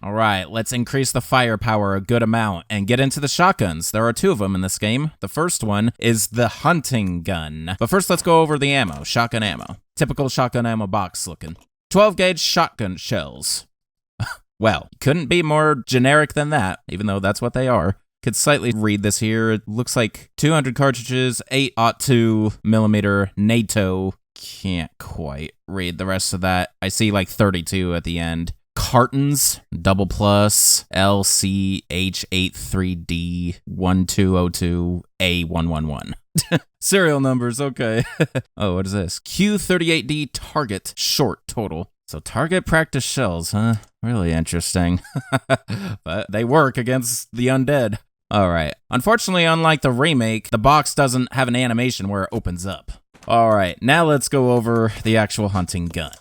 All right, let's increase the firepower a good amount and get into the shotguns. There are 2 of them in this game. The first one is the hunting gun. But first, let's go over the ammo. Shotgun ammo. Typical shotgun ammo box looking. 12 gauge shotgun shells. Well, couldn't be more generic than that, even though that's what they are. Could slightly read this here. It looks like 200 cartridges, 8.2 millimeter NATO. Can't quite read the rest of that. I see like 32 at the end. Cartons, double plus, LCH83D1202A111. Serial numbers, okay. Oh, what is this? Q38D target short total. So target practice shells, huh? Really interesting. But they work against the undead. All right. Unfortunately, unlike the remake, the box doesn't have an animation where it opens up. All right, now let's go over the actual hunting gun.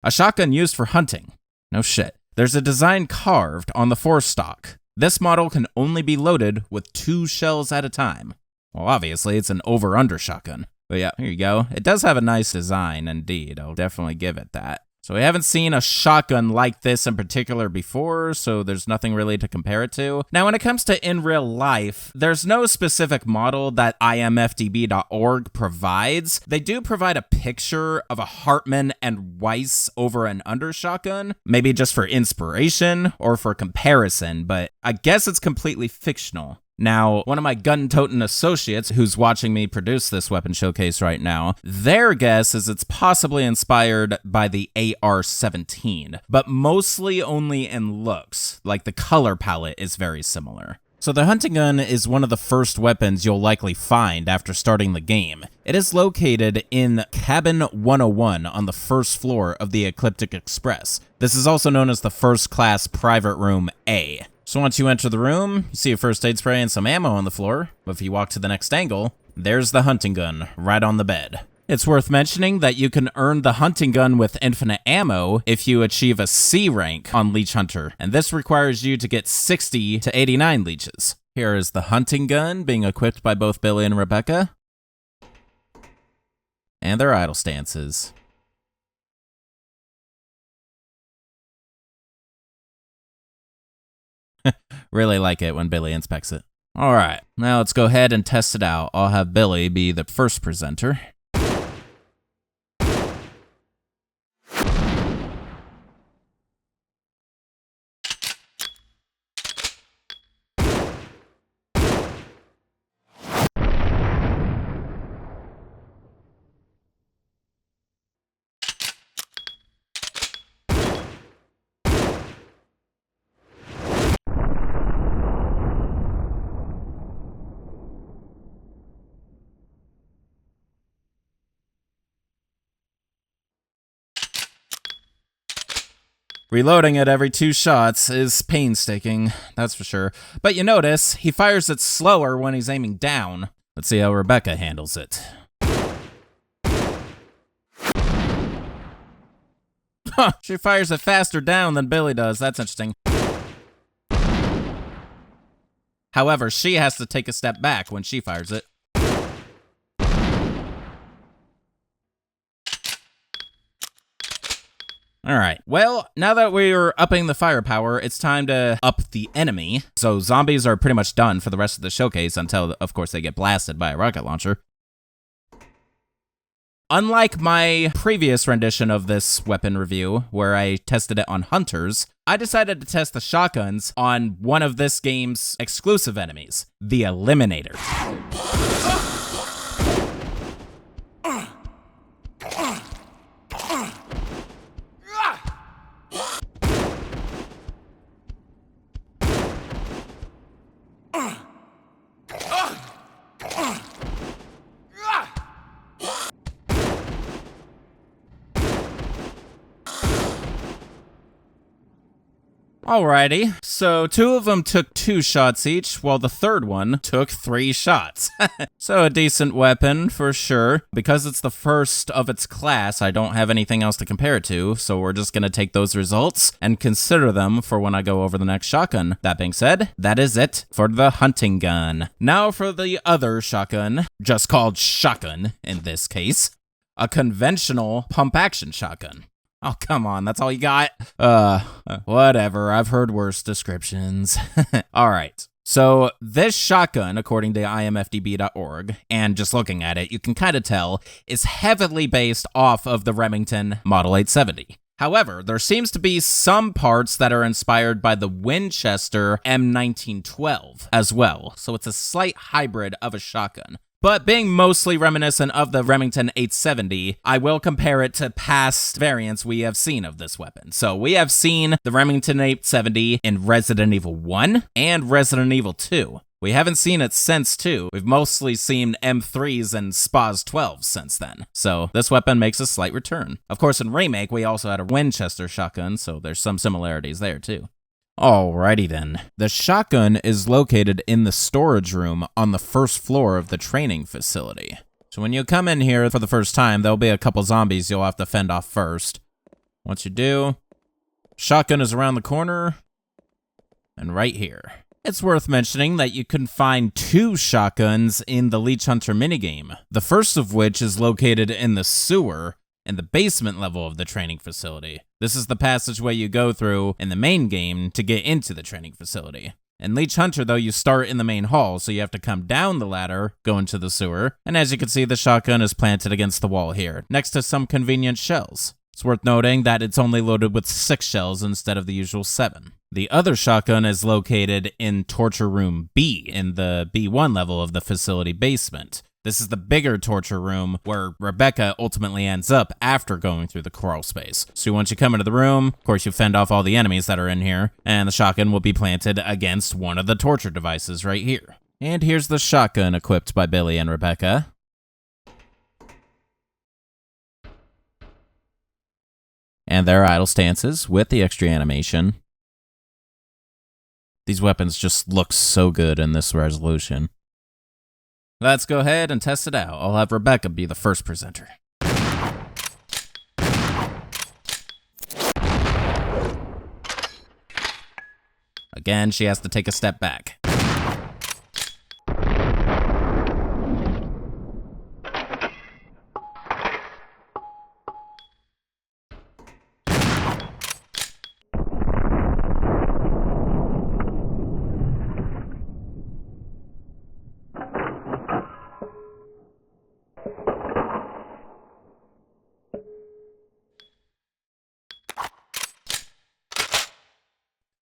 A shotgun used for hunting. No shit. There's a design carved on the forestock. This model can only be loaded with 2 shells at a time. Well, obviously, it's an over-under shotgun. But yeah, here you go. It does have a nice design, indeed. I'll definitely give it that. So we haven't seen a shotgun like this in particular before, so there's nothing really to compare it to. Now, when it comes to in real life, there's no specific model that imfdb.org provides. They do provide a picture of a Hartman and Weiss over and under shotgun, maybe just for inspiration or for comparison, but I guess it's completely fictional. Now, one of my gun-toting associates who's watching me produce this weapon showcase right now, their guess is it's possibly inspired by the AR-17, but mostly only in looks, like the color palette is very similar. So the hunting gun is one of the first weapons you'll likely find after starting the game. It is located in Cabin 101 on the first floor of the Ecliptic Express. This is also known as the First Class Private Room A. So once you enter the room, you see a first aid spray and some ammo on the floor, but if you walk to the next angle, there's the hunting gun right on the bed. It's worth mentioning that you can earn the hunting gun with infinite ammo if you achieve a C rank on Leech Hunter, and this requires you to get 60 to 89 leeches. Here is the hunting gun being equipped by both Billy and Rebecca, and their idle stances. Really like it when Billy inspects it. All right, now let's go ahead and test it out. I'll have Billy be the first presenter. Reloading it every 2 shots is painstaking, that's for sure. But you notice, he fires it slower when he's aiming down. Let's see how Rebecca handles it. Huh, she fires it faster down than Billy does, that's interesting. However, she has to take a step back when she fires it. Alright, well, now that we're upping the firepower, it's time to up the enemy. So zombies are pretty much done for the rest of the showcase until, of course, they get blasted by a rocket launcher. Unlike my previous rendition of this weapon review, where I tested it on hunters, I decided to test the shotguns on one of this game's exclusive enemies, the Eliminator. Alrighty, so 2 of them took 2 shots each, while the third one took 3 shots. So a decent weapon, for sure. Because it's the first of its class, I don't have anything else to compare it to, so we're just gonna take those results and consider them for when I go over the next shotgun. That being said, that is it for the hunting gun. Now for the other shotgun, just called shotgun in this case, a conventional pump-action shotgun. Oh, come on, that's all you got? Whatever, I've heard worse descriptions. All right. So this shotgun, according to imfdb.org, and just looking at it, you can kind of tell, is heavily based off of the Remington Model 870. However, there seems to be some parts that are inspired by the Winchester M1912 as well, so it's a slight hybrid of a shotgun. But being mostly reminiscent of the Remington 870, I will compare it to past variants we have seen of this weapon. So we have seen the Remington 870 in Resident Evil 1 and Resident Evil 2. We haven't seen it since 2. We've mostly seen M3s and SPAS 12s since then. So this weapon makes a slight return. Of course, in Remake, we also had a Winchester shotgun, so there's some similarities there too. Alrighty then. The shotgun is located in the storage room on the first floor of the training facility. So when you come in here for the first time, there'll be a couple zombies you'll have to fend off first. Once you do, shotgun is around the corner and right here. It's worth mentioning that you can find 2 shotguns in the Leech Hunter minigame, the first of which is located in the sewer in the basement level of the training facility. This is the passageway you go through in the main game to get into the training facility. In Leech Hunter, though, you start in the main hall, so you have to come down the ladder, go into the sewer, and as you can see, the shotgun is planted against the wall here, next to some convenient shells. It's worth noting that it's only loaded with 6 shells instead of the usual 7. The other shotgun is located in Torture Room B, in the B1 level of the facility basement. This is the bigger torture room where Rebecca ultimately ends up after going through the crawl space. So once you come into the room, of course you fend off all the enemies that are in here, and the shotgun will be planted against one of the torture devices right here. And here's the shotgun equipped by Billy and Rebecca. And their idle stances with the extra animation. These weapons just look so good in this resolution. Let's go ahead and test it out. I'll have Rebecca be the first presenter. Again, she has to take a step back.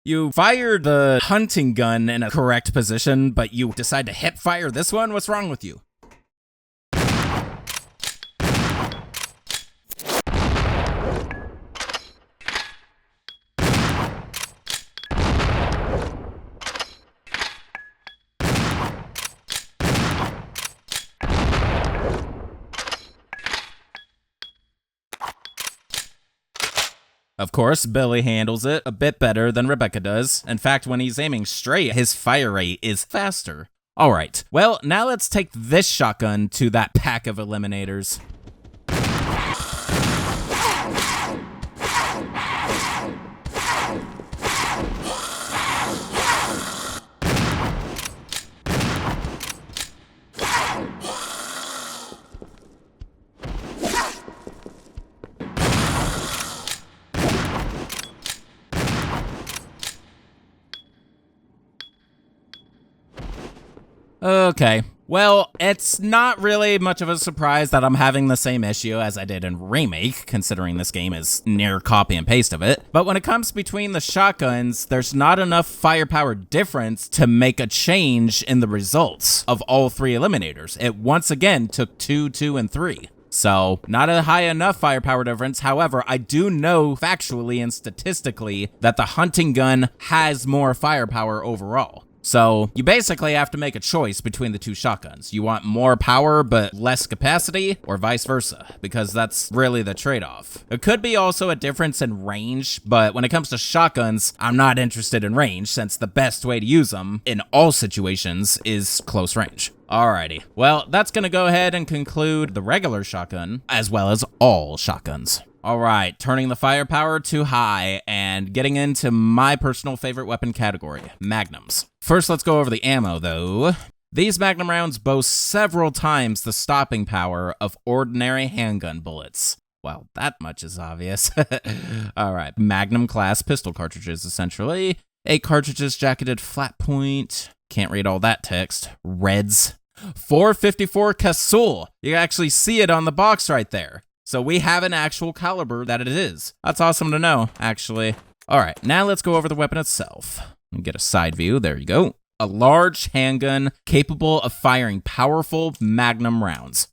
You fired the hunting gun in a correct position, but you decide to hip fire this one? What's wrong with you? Of course, Billy handles it a bit better than Rebecca does. In fact, when he's aiming straight, his fire rate is faster. Alright, well, now let's take this shotgun to that pack of eliminators. Okay, well, it's not really much of a surprise that I'm having the same issue as I did in Remake, considering this game is near copy and paste of it. But when it comes between the shotguns, there's not enough firepower difference to make a change in the results of all 3 eliminators. It once again took 2, 2, and 3. So, not a high enough firepower difference. However, I do know factually and statistically that the hunting gun has more firepower overall. So, you basically have to make a choice between the 2 shotguns. You want more power but less capacity, or vice versa, because that's really the trade-off. It could be also a difference in range, but when it comes to shotguns, I'm not interested in range, since the best way to use them in all situations is close range. Alrighty, well, that's gonna go ahead and conclude the regular shotgun, as well as all shotguns. Alright, turning the firepower to high and getting into my personal favorite weapon category, magnums. First, let's go over the ammo, though. These magnum rounds boast several times the stopping power of ordinary handgun bullets. Well, that much is obvious. All right, Magnum class pistol cartridges, essentially. 8 cartridges, jacketed flat point. Can't read all that text. Reds. 454 Casull. You can actually see it on the box right there. So we have an actual caliber that it is. That's awesome to know, actually. All right, now let's go over the weapon itself. Get a side view. There you go. A large handgun capable of firing powerful Magnum rounds.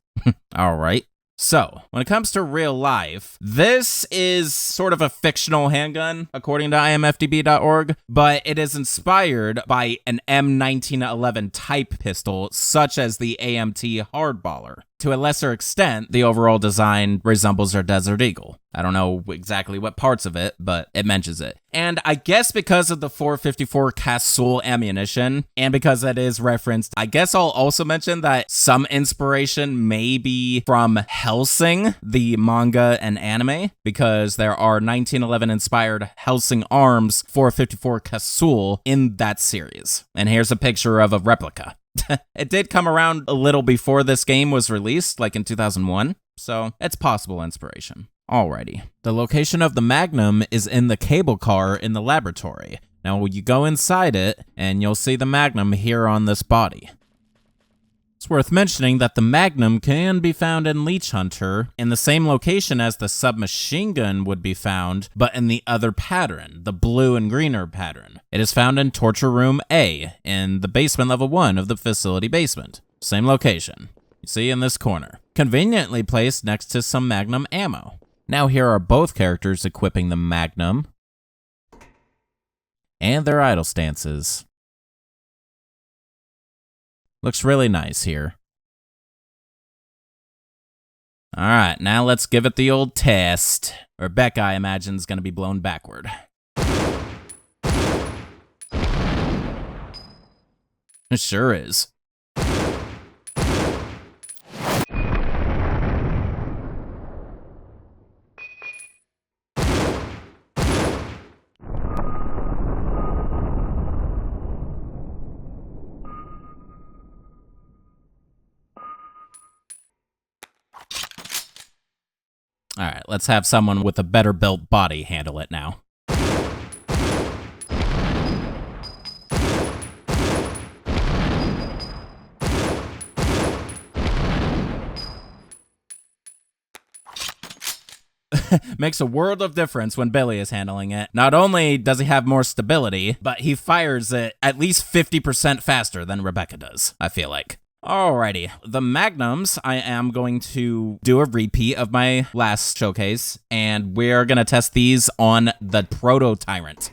All right. So, when it comes to real life, this is sort of a fictional handgun, according to imfdb.org, but it is inspired by an M1911 type pistol, such as the AMT Hardballer. To a lesser extent, the overall design resembles our Desert Eagle. I don't know exactly what parts of it, but it mentions it. And I guess because of the 454 Casull ammunition, and because that is referenced, I guess I'll also mention that some inspiration may be from Hellsing, the manga and anime, because there are 1911-inspired Hellsing arms 454 Casull in that series. And here's a picture of a replica. It did come around a little before this game was released, like in 2001, so it's possible inspiration. Alrighty. The location of the Magnum is in the cable car in the laboratory. Now you go inside it, and you'll see the Magnum here on this body. It's worth mentioning that the Magnum can be found in Leech Hunter in the same location as the submachine gun would be found, but in the other pattern, the blue and greener pattern. It is found in Torture Room A, in the basement level 1 of the facility basement. Same location. You see in this corner. Conveniently placed next to some Magnum ammo. Now here are both characters equipping the Magnum and their idle stances. Looks really nice here. All right, now let's give it the old test. Rebecca, I imagine, is going to be blown backward. It sure is. All right, let's have someone with a better built body handle it now. Makes a world of difference when Billy is handling it. Not only does he have more stability, but he fires it at least 50% faster than Rebecca does, I feel like. Alrighty, the Magnums, I am going to do a repeat of my last showcase, and we're going to test these on the Proto Tyrant.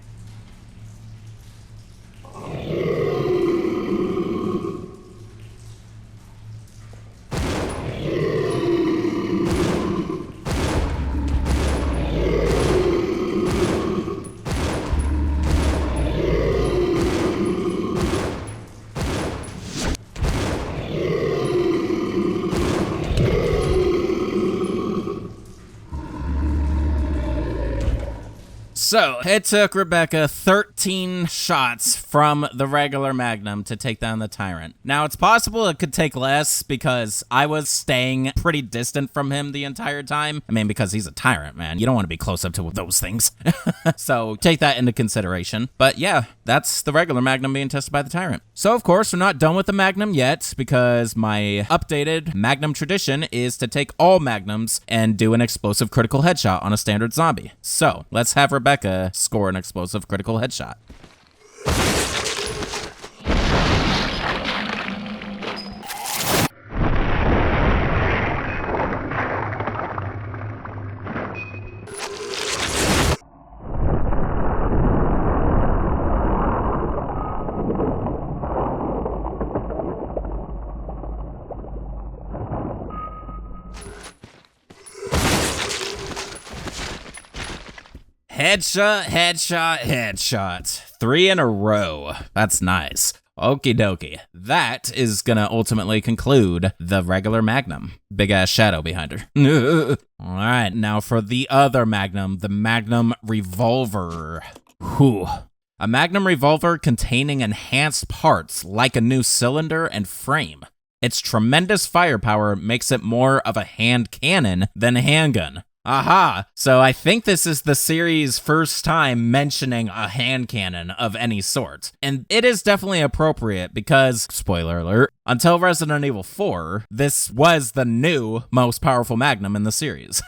So, it took Rebecca 13 shots from the regular Magnum to take down the Tyrant. Now, it's possible it could take less because I was staying pretty distant from him the entire time. I mean, because he's a Tyrant, man. You don't want to be close up to those things. So, take that into consideration. But yeah, that's the regular Magnum being tested by the Tyrant. So, of course, we're not done with the Magnum yet because my updated Magnum tradition is to take all Magnums and do an explosive critical headshot on a standard zombie. So, let's have Rebecca score an explosive critical headshot. Headshot, headshot, headshot. 3 in a row. That's nice. Okie dokie. That is gonna ultimately conclude the regular Magnum. Big ass shadow behind her. Alright, now for the other Magnum, the Magnum Revolver. Whew. A Magnum Revolver containing enhanced parts like a new cylinder and frame. Its tremendous firepower makes it more of a hand cannon than a handgun. Aha! So I think this is the series' first time mentioning a hand cannon of any sort. And it is definitely appropriate because, spoiler alert, until Resident Evil 4, this was the new most powerful Magnum in the series.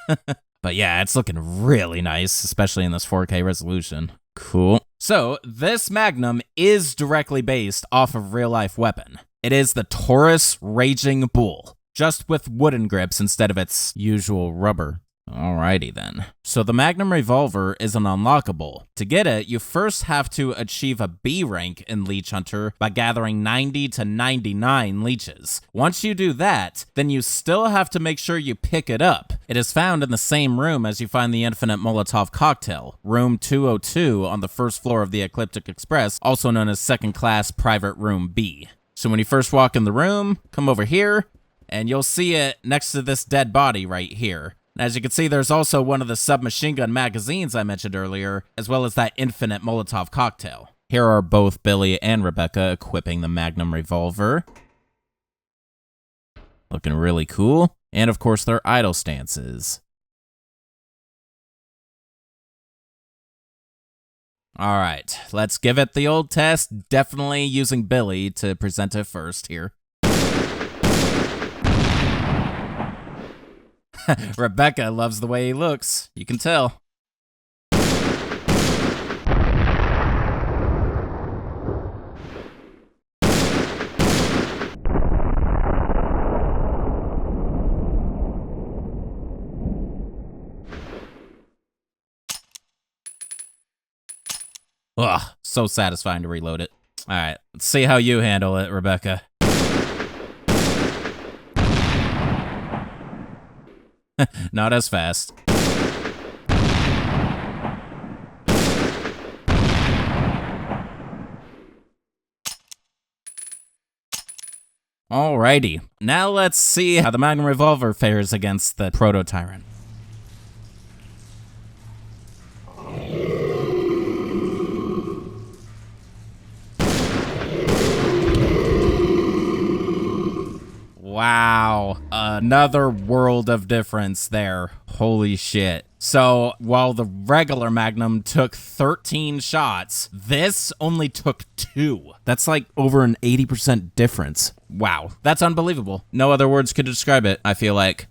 But yeah, it's looking really nice, especially in this 4K resolution. Cool. So, this Magnum is directly based off of real-life weapon. It is the Taurus Raging Bull, just with wooden grips instead of its usual rubber. Alrighty then. So the Magnum Revolver is an unlockable. To get it, you first have to achieve a B rank in Leech Hunter by gathering 90 to 99 leeches. Once you do that, then you still have to make sure you pick it up. It is found in the same room as you find the Infinite Molotov Cocktail, room 202 on the first floor of the Ecliptic Express, also known as Second Class Private Room B. So when you first walk in the room, come over here, and you'll see it next to this dead body right here. As you can see, there's also one of the submachine gun magazines I mentioned earlier, as well as that Infinite Molotov Cocktail. Here are both Billy and Rebecca equipping the Magnum Revolver. Looking really cool. And of course, their idle stances. Alright, let's give it the old test. Definitely using Billy to present it first here. Rebecca loves the way he looks. You can tell. Ugh, so satisfying to reload it. All right, let's see how you handle it, Rebecca. Not as fast. Alrighty, now let's see how the Magnum Revolver fares against the Proto-Tyrant. Wow, another world of difference there. Holy shit. So, while the regular Magnum took 13 shots, this only took 2. That's like over an 80% difference. Wow, that's unbelievable. No other words could describe it, I feel like.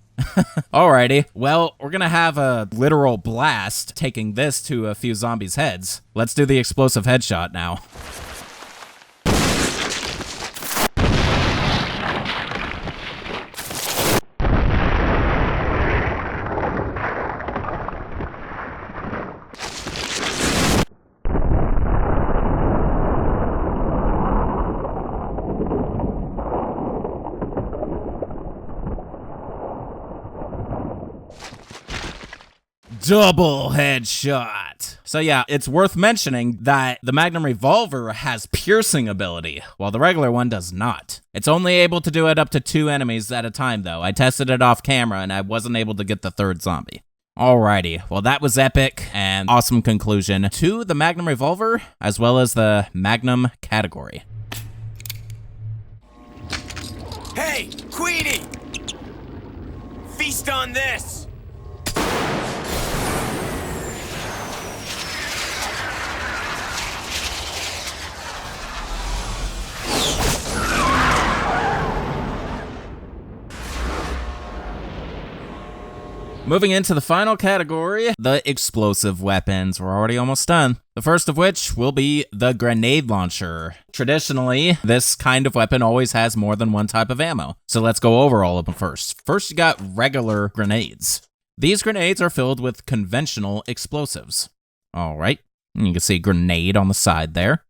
Alrighty, well, we're gonna have a literal blast taking this to a few zombies' heads. Let's do the explosive headshot now. Double headshot. So yeah, it's worth mentioning that the Magnum Revolver has piercing ability, while the regular one does not. It's only able to do it up to 2 enemies at a time though. I tested it off camera and I wasn't able to get the 3rd zombie. Alrighty, well that was epic and awesome conclusion to the Magnum Revolver, as well as the Magnum category. Hey, Queenie! Feast on this! Moving into the final category, the explosive weapons. We're already almost done. The first of which will be the grenade launcher. Traditionally, this kind of weapon always has more than one type of ammo. So let's go over all of them first. First, you got regular grenades. These grenades are filled with conventional explosives. All right, and you can see grenade on the side there.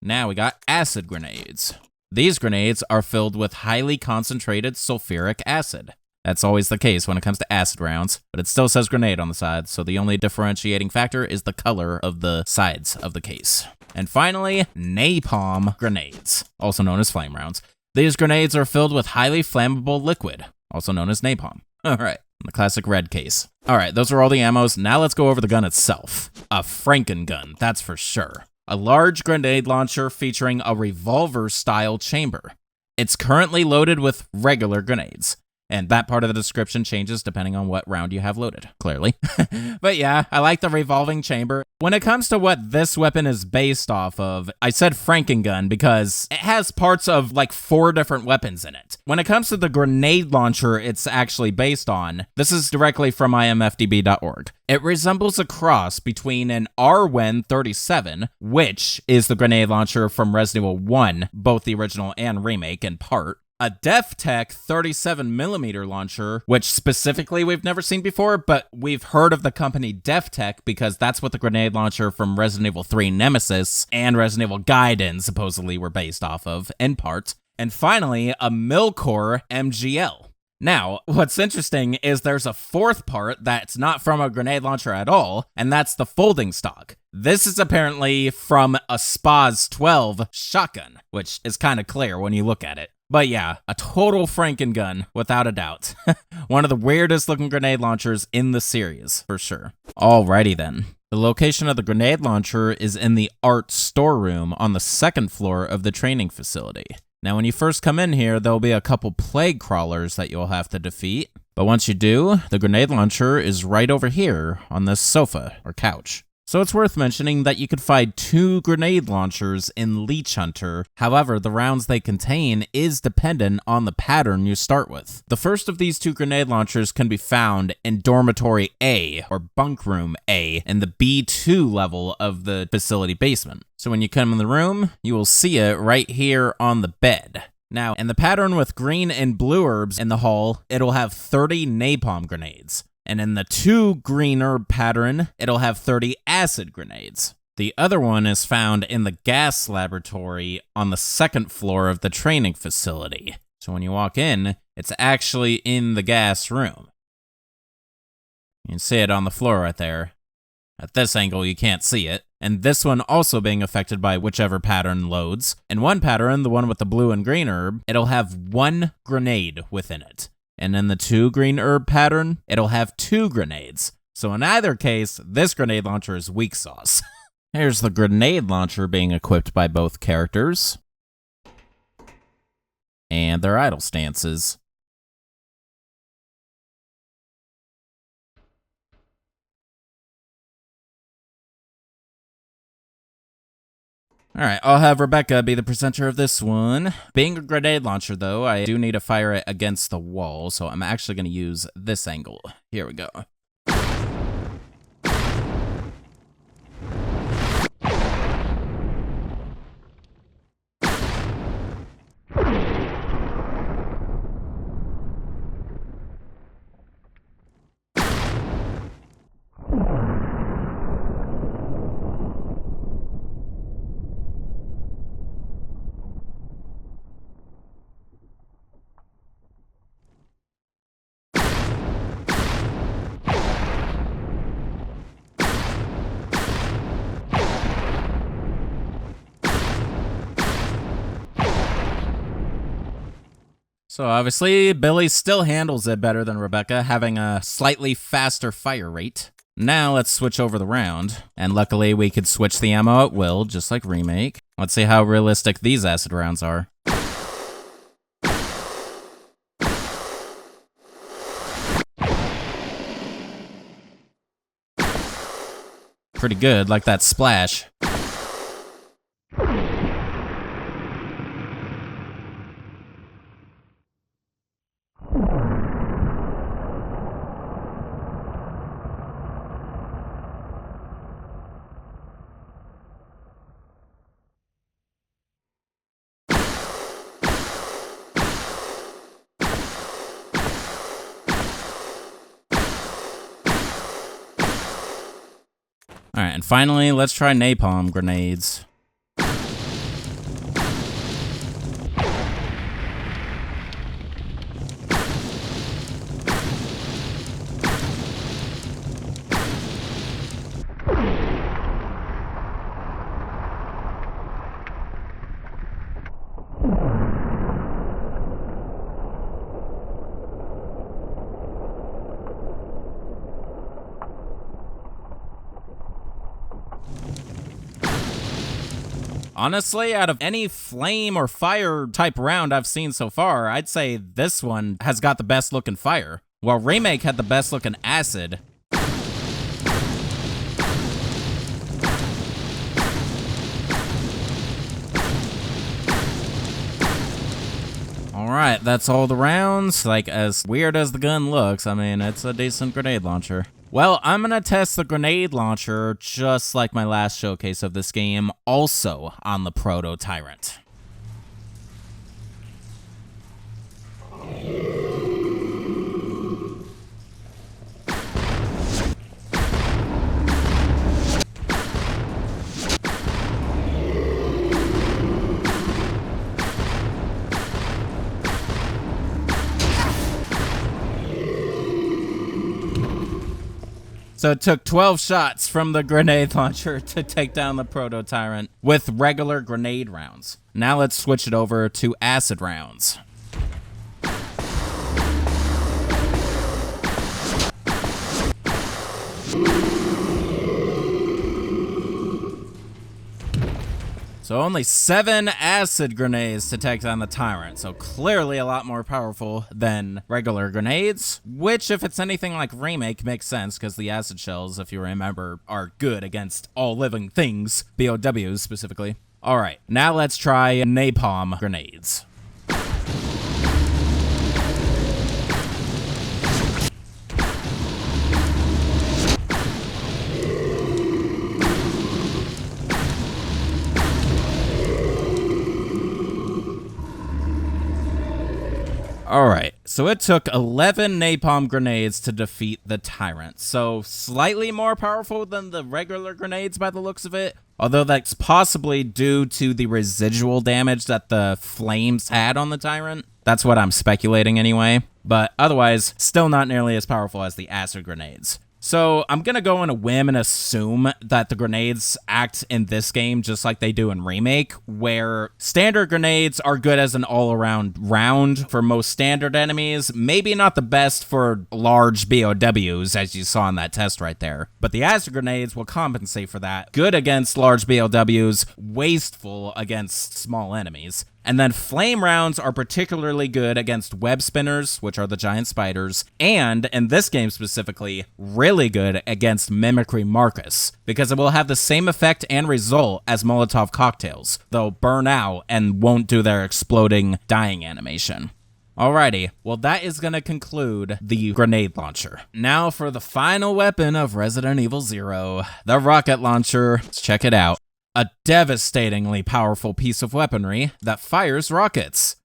Now we got acid grenades. These grenades are filled with highly concentrated sulfuric acid. That's always the case when it comes to acid rounds, but it still says grenade on the side, so the only differentiating factor is the color of the sides of the case. And finally, napalm grenades, also known as flame rounds. These grenades are filled with highly flammable liquid, also known as napalm. All right, the classic red case. All right, those are all the ammos. Now let's go over the gun itself. A Franken gun, that's for sure. A large grenade launcher featuring a revolver-style chamber. It's currently loaded with regular grenades. And that part of the description changes depending on what round you have loaded, clearly. But yeah, I like the revolving chamber. When it comes to what this weapon is based off of, I said Frankengun because it has parts of like 4 different weapons in it. When it comes to the grenade launcher it's actually based on, this is directly from imfdb.org. It resembles a cross between an ARWEN 37, which is the grenade launcher from Resident Evil 1, both the original and remake in part, a DefTech 37mm launcher, which specifically we've never seen before, but we've heard of the company DefTech because that's what the grenade launcher from Resident Evil 3 Nemesis and Resident Evil Gaiden supposedly were based off of, in part. And finally, a Milkor MGL. Now, what's interesting is there's a 4th part that's not from a grenade launcher at all, and that's the folding stock. This is apparently from a SPAS 12 shotgun, which is kind of clear when you look at it. But yeah, a total Frankengun, without a doubt. One of the weirdest looking grenade launchers in the series, for sure. Alrighty then. The location of the grenade launcher is in the art storeroom on the 2nd floor of the training facility. Now, when you first come in here, there'll be a couple plague crawlers that you'll have to defeat. But once you do, the grenade launcher is right over here on this sofa or couch. So it's worth mentioning that you could find 2 grenade launchers in Leech Hunter. However, the rounds they contain is dependent on the pattern you start with. The first of these 2 grenade launchers can be found in Dormitory A, or Bunk Room A, in the B2 level of the facility basement. So when you come in the room, you will see it right here on the bed. Now, in the pattern with green and blue herbs in the hall, it'll have 30 napalm grenades. And in the 2 green herb pattern, it'll have 30 acid grenades. The other one is found in the gas laboratory on the 2nd floor of the training facility. So when you walk in, it's actually in the gas room. You can see it on the floor right there. At this angle, you can't see it. And this one also being affected by whichever pattern loads. In one pattern, the one with the blue and green herb, it'll have 1 grenade within it. And in the 2 green herb pattern, it'll have 2 grenades. So in either case, this grenade launcher is weak sauce. Here's the grenade launcher being equipped by both characters. And their idle stances. Alright, I'll have Rebecca be the presenter of this one. Being a grenade launcher, though, I do need to fire it against the wall, so I'm actually going to use this angle. Here we go. So obviously, Billy still handles it better than Rebecca, having a slightly faster fire rate. Now let's switch over the round, and luckily we could switch the ammo at will, just like Remake. Let's see how realistic these acid rounds are. Pretty good, like that splash. Alright, and finally, let's try napalm grenades. Honestly, out of any flame or fire type round I've seen so far, I'd say this one has got the best looking fire, while Remake had the best looking acid. Alright, that's all the rounds. Like, as weird as the gun looks, I mean, it's a decent grenade launcher. Well, I'm gonna test the grenade launcher just like my last showcase of this game, also on the Proto Tyrant. So it took 12 shots from the grenade launcher to take down the Proto Tyrant with regular grenade rounds. Now let's switch it over to acid rounds. So only 7 acid grenades to take down the Tyrant, so clearly a lot more powerful than regular grenades, which if it's anything like Remake makes sense because the acid shells, if you remember, are good against all living things, BOWs specifically. Alright, now let's try napalm grenades. Alright, so it took 11 napalm grenades to defeat the Tyrant, so slightly more powerful than the regular grenades by the looks of it, although that's possibly due to the residual damage that the flames had on the Tyrant. That's what I'm speculating anyway, but otherwise, still not nearly as powerful as the acid grenades. So I'm gonna go on a whim and assume that the grenades act in this game just like they do in Remake, where standard grenades are good as an all-around round for most standard enemies, maybe not the best for large BOWs, as you saw in that test right there, but the acid grenades will compensate for that. Good against large BOWs, wasteful against small enemies. And then flame rounds are particularly good against web spinners, which are the giant spiders, and, in this game specifically, really good against Mimicry Marcus, because it will have the same effect and result as Molotov cocktails, though burn out and won't do their exploding dying animation. Alrighty, well that is going to conclude the grenade launcher. Now for the final weapon of Resident Evil 0, the rocket launcher. Let's check it out. A devastatingly powerful piece of weaponry that fires rockets.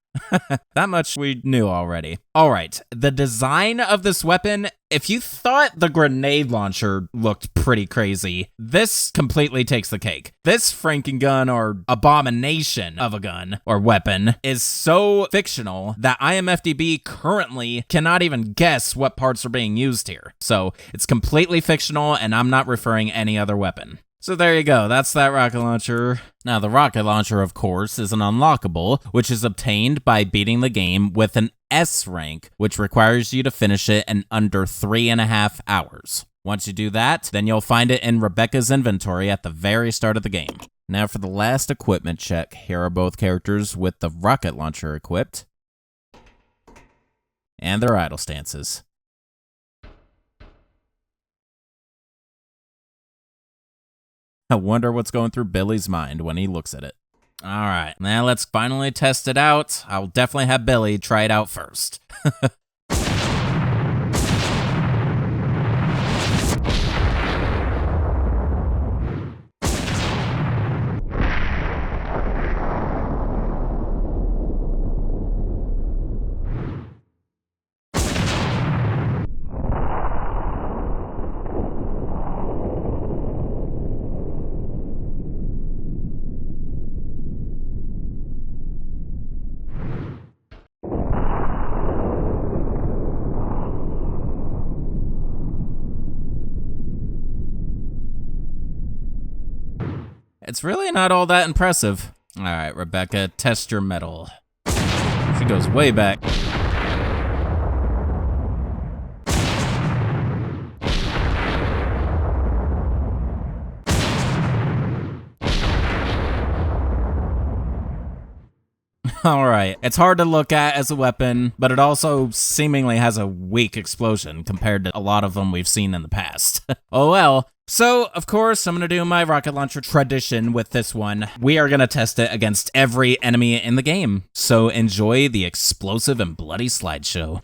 That much we knew already. Alright, the design of this weapon, if you thought the grenade launcher looked pretty crazy, this completely takes the cake. This franken gun or abomination of a gun or weapon is so fictional that IMFDB currently cannot even guess what parts are being used here. So it's completely fictional and I'm not referring any other weapon. So there you go, that's that rocket launcher. Now the rocket launcher, of course, is an unlockable, which is obtained by beating the game with an S rank, which requires you to finish it in under 3.5 hours. Once you do that, then you'll find it in Rebecca's inventory at the very start of the game. Now for the last equipment check, here are both characters with the rocket launcher equipped, and their idle stances. I wonder what's going through Billy's mind when he looks at it. Alright, now let's finally test it out. I'll definitely have Billy try it out first. It's really not all that impressive. Alright, Rebecca, test your metal. She goes way back. Alright, it's hard to look at as a weapon, but it also seemingly has a weak explosion compared to a lot of them we've seen in the past. Oh well. So, of course, I'm gonna do my rocket launcher tradition with this one. We are gonna test it against every enemy in the game. So enjoy the explosive and bloody slideshow.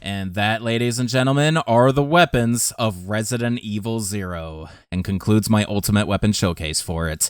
And that, ladies and gentlemen, are the weapons of Resident Evil 0, and concludes my ultimate weapon showcase for it.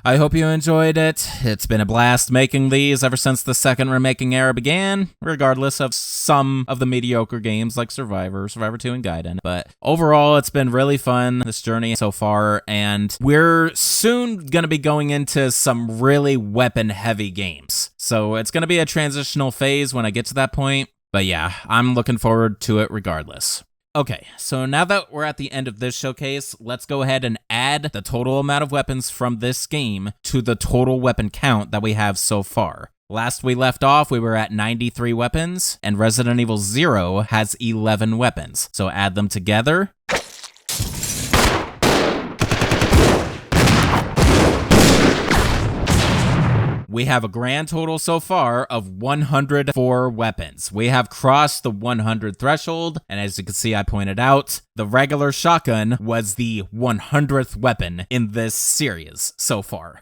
I hope you enjoyed it. It's been a blast making these ever since the second remaking era began, regardless of some of the mediocre games like Survivor 2, and Gaiden. But overall, it's been really fun, this journey so far, and we're soon going to be going into some really weapon-heavy games. So it's going to be a transitional phase when I get to that point. But yeah, I'm looking forward to it regardless. Okay, so now that we're at the end of this showcase, let's go ahead and add the total amount of weapons from this game to the total weapon count that we have so far. Last we left off, we were at 93 weapons, and Resident Evil 0 has 11 weapons. So add them together. We have a grand total so far of 104 weapons. We have crossed the 100 threshold, and as you can see, I pointed out, the regular shotgun was the 100th weapon in this series so far.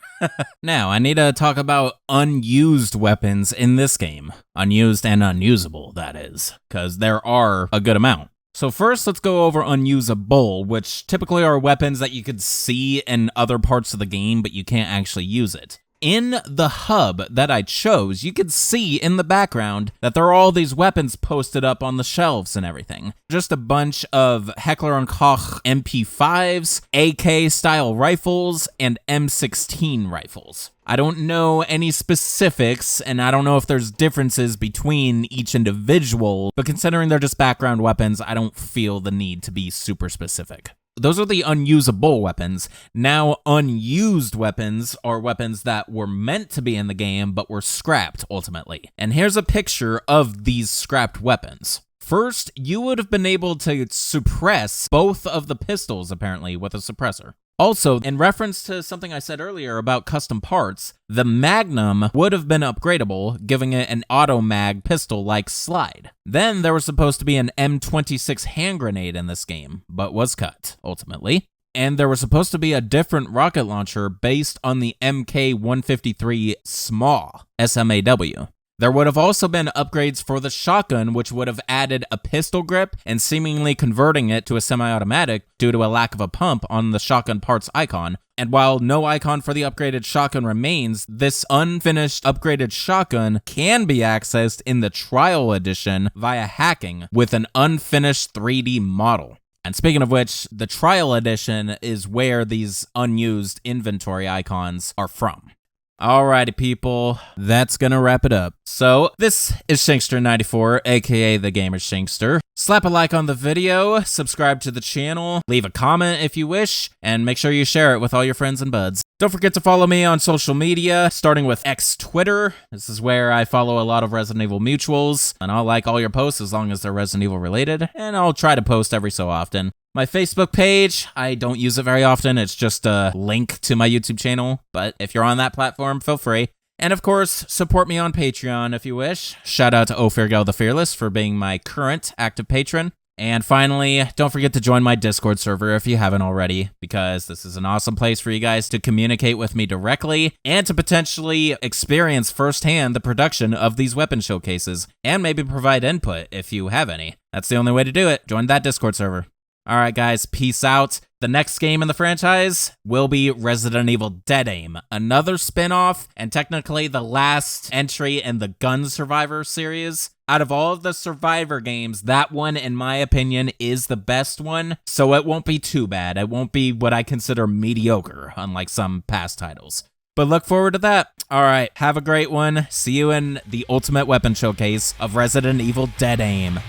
Now, I need to talk about unused weapons in this game. Unused and unusable, that is, because there are a good amount. So first, let's go over Unusable, which typically are weapons that you could see in other parts of the game, but you can't actually use it. In the hub that I chose, you could see in the background that there are all these weapons posted up on the shelves and everything. Just a bunch of Heckler & Koch MP5s, AK-style rifles, and M16 rifles. I don't know any specifics, and I don't know if there's differences between each individual, but considering they're just background weapons, I don't feel the need to be super specific. Those are the unusable weapons. Now, unused weapons are weapons that were meant to be in the game, but were scrapped, ultimately. And here's a picture of these scrapped weapons. First, you would have been able to suppress both of the pistols, apparently, with a suppressor. Also, in reference to something I said earlier about custom parts, the Magnum would have been upgradable, giving it an auto-mag pistol-like slide. Then there was supposed to be an M26 hand grenade in this game, but was cut, ultimately. And there was supposed to be a different rocket launcher based on the MK153 SMAW, S-M-A-W. There would have also been upgrades for the shotgun, which would have added a pistol grip and seemingly converting it to a semi-automatic due to a lack of a pump on the shotgun parts icon. And while no icon for the upgraded shotgun remains, this unfinished upgraded shotgun can be accessed in the Trial Edition via hacking with an unfinished 3D model. And speaking of which, the Trial Edition is where these unused inventory icons are from. Alrighty, people, that's gonna wrap it up. So, this is Shankster94, aka The Gamer Shankster. Slap a like on the video, subscribe to the channel, leave a comment if you wish, and make sure you share it with all your friends and buds. Don't forget to follow me on social media, starting with Twitter. This is where I follow a lot of Resident Evil mutuals, and I'll like all your posts as long as they're Resident Evil related, and I'll try to post every so often. My Facebook page, I don't use it very often, it's just a link to my YouTube channel, but if you're on that platform, feel free. And of course, support me on Patreon if you wish. Shout out to Ophirgo the Fearless for being my current active patron. And finally, don't forget to join my Discord server if you haven't already, because this is an awesome place for you guys to communicate with me directly and to potentially experience firsthand the production of these weapon showcases, and maybe provide input if you have any. That's the only way to do it. Join that Discord server. Alright guys, peace out. The next game in the franchise will be Resident Evil Dead Aim, another spin-off, and technically the last entry in the Gun Survivor series. Out of all of the Survivor games, that one, in my opinion, is the best one, so it won't be too bad. It won't be what I consider mediocre, unlike some past titles. But look forward to that. Alright, have a great one. See you in the Ultimate Weapon Showcase of Resident Evil Dead Aim.